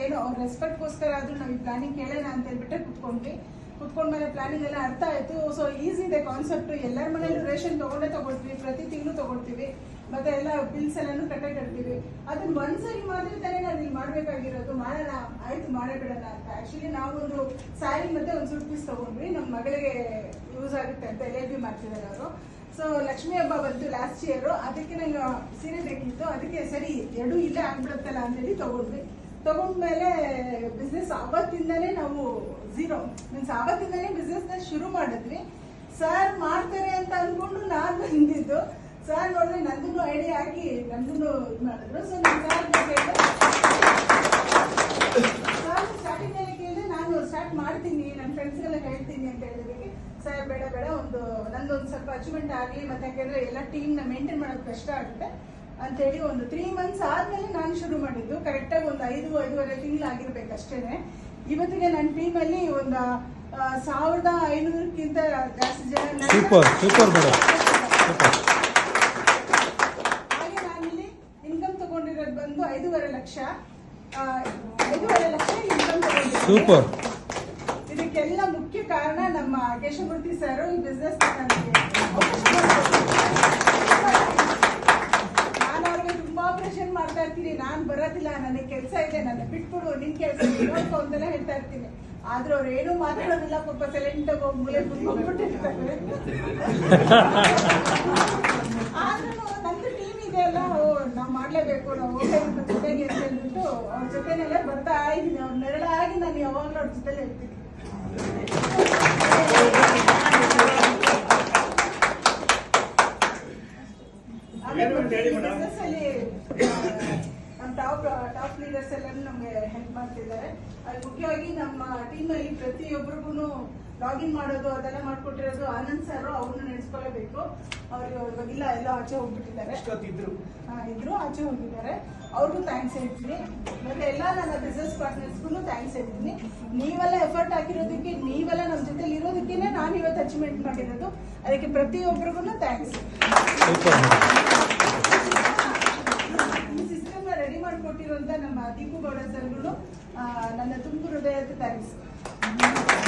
ಏನೋ ಅವ್ರ ರೆಸ್ಪೆಕ್ಟ್ಗೋಸ್ಕರ ಆದ್ರೂ ನಾವು ಈ ಪ್ಲಾನಿಂಗ್ ಕೇಳೋಣ ಅಂತ ಹೇಳ್ಬಿಟ್ಟೆ ಕುತ್ಕೊಂಡ್ಮೇಲೆ ಪ್ಲಾನಿಂಗ್ ಎಲ್ಲ ಅರ್ಥ ಆಯ್ತು. ಸೊ ಈಸಿ ಇದೆ ಕಾನ್ಸೆಪ್ಟ್. ಎಲ್ಲರ ಮನೇಲೂ ರೇಷನ್ ತಗೊಳ್ತೀವಿ, ಪ್ರತಿ ತಿಂಗಳು ತಗೊಳ್ತೀವಿ, ಮತ್ತೆ ಎಲ್ಲ ಬಿಲ್ಸ್ ಎಲ್ಲಾನು ಕಟ್ತೀವಿ. ಅದನ್ನ ಒಂದ್ಸರಿ ಮಾತ್ರ ತಾನೇ ನಾವು ಇಲ್ಲಿ ಮಾಡ್ಬೇಕಾಗಿರೋದು. ಮಾಡೋಣ ಆಯ್ತು ಮಾಡಬಿಡೋಣ ಅಂತ. ಆಕ್ಚುಲಿ ನಾವೊಂದು ಸ್ಯಾರಿ ಮತ್ತೆ ಒಂದು ಸೂಟ್ ಪೀಸ್ ತಗೊಂಡ್ವಿ, ನಮ್ಮ ಮಗಳಿಗೆ ಯೂಸ್ ಆಗುತ್ತೆ ಅಂತ LLB ಮಾಡ್ತಿದ್ದಾರೆ ಅವರು. ಸೊ ಲಕ್ಷ್ಮೀ ಹಬ್ಬ ಬಂತು ಲಾಸ್ಟ್ ಇಯರ್, ಅದಕ್ಕೆ ನಂಗೆ ಸೀರೆ ಬೇಕಿತ್ತು. ಅದಕ್ಕೆ ಸರಿ ಎರಡೂ ಇಲ್ಲೇ ಆಗ್ಬಿಡುತ್ತಲ್ಲ ಅಂತೇಳಿ ತಗೊಂಡ್ಮೇಲೆ ಬಿಸ್ನೆಸ್ ಅವತ್ತಿಂದನೇ ನಾವು ಮೀನ್ಸ್ ಅವತ್ತಿಂದನೇ ಬಿಸ್ನೆಸ್ ನ ಶುರು ಮಾಡಿದ್ವಿ. ಸರ್ ಮಾಡ್ತಾರೆ ಅಂತ ಅನ್ಕೊಂಡು ನಾನು ಬಂದಿದ್ದು. ಸರ್ ನೋಡಿದ್ರೆ ನಂದೂ ಐಡಿಯಾ ಹಾಕಿ ನಂದೂ ಇದು ಮಾಡಿದ್ರು. ಸೊ ಸರ್ ಸ್ಟಾರ್ಟಿಂಗ್ ಅಲ್ಲಿ ಕೇಳಿದ್ರೆ ನಾನು ಸ್ಟಾರ್ಟ್ ಮಾಡ್ತೀನಿ, ನನ್ನ ಫ್ರೆಂಡ್ಸ್ಗೆಲ್ಲ ಹೇಳ್ತೀನಿ ಅಂತ ಹೇಳಿದಕ್ಕೆ ಸರ್ ಬೇಡ ನಂದೊಂದು ಸ್ವಲ್ಪ ಅಚೀವ್ಮೆಂಟ್ ಆಗಲಿ, ಮತ್ತೆ ಯಾಕೆಂದ್ರೆ ಎಲ್ಲ ಟೀಮ್ನ ಮೇಂಟೈನ್ ಮಾಡೋದು ಕಷ್ಟ ಆಗುತ್ತೆ ಅಂತೇಳಿ ಒಂದು 3 months ಆದ್ಮೇಲೆ ನಾನು ಶುರು ಮಾಡಿದ್ದು. ಕರೆಕ್ಟಾಗಿ ಒಂದು 5-5.5 ತಿಂಗಳು ಆಗಿರ್ಬೇಕು ಅಷ್ಟೇನೆ. ಇವತ್ತಿಗೆ ನನ್ನ ಟೀಮಲ್ಲಿ ಒಂದು 1500ಕ್ಕಿಂತ ಜಾಸ್ತಿ ಜನ. ಹಾಗೆ ನಾನಿಲ್ಲಿ ಇನ್ಕಮ್ ತಗೊಂಡಿರೋದು ಬಂದು 5.5 ಲಕ್ಷ ಇನ್ಕಮ್ ತಗೊಂಡಿದ್ದೀನಿ. ಇದಕ್ಕೆಲ್ಲ ಮುಖ್ಯ ಕಾರಣ ನಮ್ಮ ಕೇಶವಮೂರ್ತಿ ಸರ್ ಈ ಬಿಸ್ನೆಸ್ ನನಗೆ ನಾನು ಅವ್ರಿಗೆ ತುಂಬಾ ಪ್ರೆಷರ್ ಮಾಡ್ತಾ ಇರ್ತೀನಿ. ನಾನು ಬರೋದಿಲ್ಲ, ನನಗೆ ಕೆಲಸ ಇದೆ, ನನ್ನ ಬಿಟ್ಬಿಡು, ನಿನ್ ಕೆಲಸ ನೋಡ್ಕೊ ಅಂತೆಲ್ಲ ಹೇಳ್ತಾ ಇರ್ತೀನಿ. ಆದ್ರೆ ಅವ್ರು ಏನೂ ಮಾತಾಡೋದಿಲ್ಲ, ಪಾಪ ಸೈಲೆಂಟ್ ಆಗಿ ಮೂಲೆ ಕುತ್ಕೊಂಡ್ಬಿಟ್ಟಿರ್ತಾರೆ. ಆದ್ರೂ ನಂದು ಟೀಮ್ ಇದೆ ಅಲ್ಲ, ನಾವ್ ಮಾಡ್ಲೇಬೇಕು, ನಾವು ಹೋಗ್ಬೇಕು ಜೊತೆಗೆ ಅಂತ ಹೇಳ್ಬಿಟ್ಟು ಅವ್ರ ಜೊತೆನೆಲ್ಲ ಬರ್ತಾ ಇದ್ದೀನಿ. ಅವ್ರ ನೆರಳಾಗಿ ನಾನು ಯಾವಾಗ್ಲೂ ಅವ್ರ ಜೊತೆಲಿ ಹೇಳ್ತೀನಿ. ಬಿಸ್ನೆಸ್ ಅಲ್ಲಿ ನಮ್ಮ ಟಾಪ್ ಲೀಡರ್ಸ್ ಎಲ್ಲ ನಮ್ಗೆ ಹೆಲ್ಪ್ ಮಾಡ್ತಿದ್ದಾರೆ. ಅದು ಮುಖ್ಯವಾಗಿ ನಮ್ಮ ಟೀಮ್ ಅಲ್ಲಿ ಪ್ರತಿಯೊಬ್ಬರಿಗೂ ಲಾಗಿನ್ ಮಾಡೋದು ಅದೆಲ್ಲ ಮಾಡ್ಕೊಟ್ಟಿರೋದು ಆನಂದ್ ಸರ್. ಅವ್ರನ್ನ ನೆನೆಸ್ಕೊಳ್ಳಬೇಕು. ಅವ್ರಿಗೆ ಇವಾಗಿಲ್ಲ, ಎಲ್ಲ ಆಚೆ ಹೋಗ್ಬಿಟ್ಟಿದ್ದಾರೆ. ಇದ್ರು ಆಚೆ ಹೋಗಿದ್ದಾರೆ. ಅವ್ರಿಗೂ ಥ್ಯಾಂಕ್ಸ್ ಹೇಳ್ತೀನಿ. ಮತ್ತೆ ಎಲ್ಲ ನನ್ನ ಬಿಸ್ನೆಸ್ ಪಾರ್ಟ್ನರ್ಸ್ಗೂ ಥ್ಯಾಂಕ್ಸ್ ಹೇಳ್ತೀನಿ. ನೀವೆಲ್ಲ ಎಫರ್ಟ್ ಹಾಕಿರೋದಕ್ಕೆ, ನೀವೆಲ್ಲ ನಮ್ಮ ಜೊತೆಲಿ ಇರೋದಕ್ಕೇನೆ ನಾನು ಇವತ್ತು ಅಚೀವ್ಮೆಂಟ್ ಮಾಡಿರೋದು. ಅದಕ್ಕೆ ಪ್ರತಿಯೊಬ್ಬರಿಗೂ ಥ್ಯಾಂಕ್ಸ್. ಈ ಸಿಸ್ಟಮ್ ರೆಡಿ ಮಾಡಿಕೊಟ್ಟಿರುವಂತ ನಮ್ಮ ದೀಪು ಗೌಡ ಸರ್ಗೂ ನನ್ನ ತುಂಬ ಹೃದಯದ ಥ್ಯಾಂಕ್ಸ್.